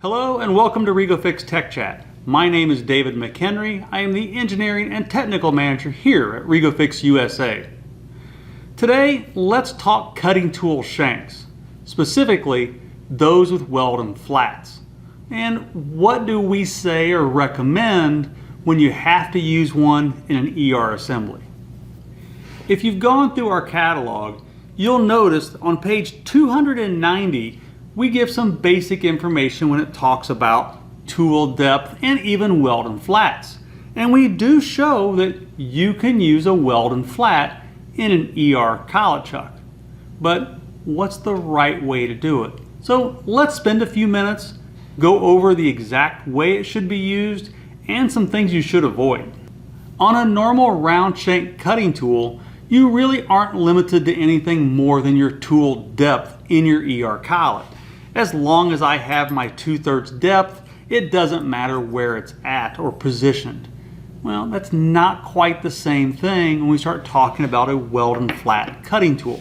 Hello and welcome to REGO-FIX TechChat. My name is David McHenry. I am the Engineering and Technical Manager here at REGO-FIX USA. Today, let's talk cutting tool shanks, specifically those with Weldon flats. And what do we say or recommend when you have to use one in an ER assembly? If you've gone through our catalog, you'll notice on page 290 we give some basic information when it talks about tool depth and even Weldon flats. And we do show that you can use a Weldon flat in an ER collet chuck. But what's the right way to do it? So let's spend a few minutes, go over the exact way it should be used and some things you should avoid. On a normal round shank cutting tool, you really aren't limited to anything more than your tool depth in your ER collet. As long as I have my 2/3 depth, it doesn't matter where it's at or positioned. Well, that's not quite the same thing when we start talking about a Weldon flat cutting tool.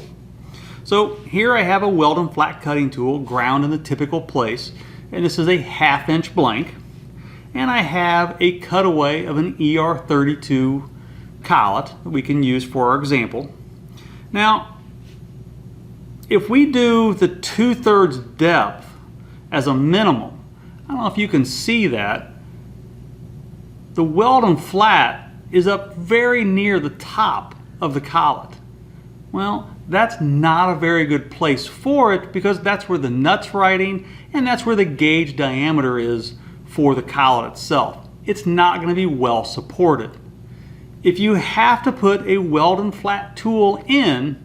So here I have a Weldon flat cutting tool ground in the typical place, and this is a 1/2 inch blank. And I have a cutaway of an ER32 collet that we can use for our example. Now, if we do the 2/3 depth as a minimum, I don't know if you can see that, the Weldon flat is up very near the top of the collet. Well, that's not a very good place for it because that's where the nut's riding and that's where the gauge diameter is for the collet itself. It's not going to be well supported. If you have to put a Weldon flat tool in,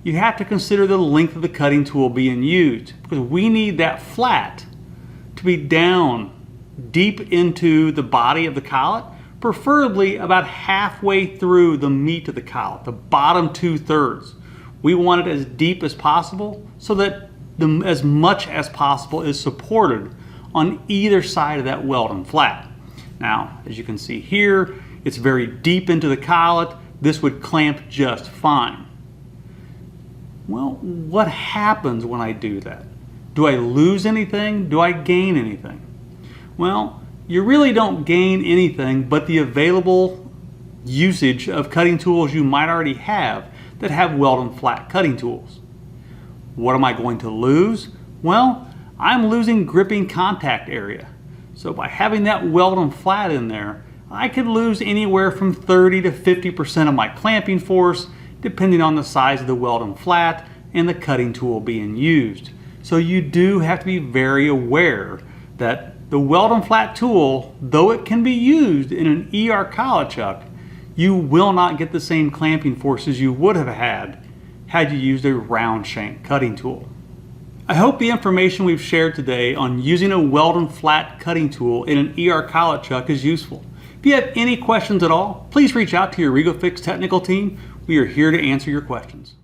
you have to consider the length of the cutting tool being used because we need that flat to be down deep into the body of the collet, preferably about halfway through the meat of the collet, the bottom 2/3. We want it as deep as possible so that as much as possible is supported on either side of that Weldon flat. Now, as you can see here, it's very deep into the collet. This would clamp just fine. Well, what happens when I do that? Do I lose anything? Do I gain anything? Well, you really don't gain anything but the available usage of cutting tools you might already have that have Weldon flat cutting tools. What am I going to lose? Well, I'm losing gripping contact area. So by having that Weldon flat in there, I could lose anywhere from 30 to 50% of my clamping force depending on the size of the Weldon flat and the cutting tool being used. So you do have to be very aware that the Weldon flat tool, though it can be used in an ER collet chuck, you will not get the same clamping forces you would have had you used a round shank cutting tool. I hope the information we've shared today on using a Weldon flat cutting tool in an ER collet chuck is useful. If you have any questions at all, please reach out to your REGO-FIX technical team. We are here to answer your questions.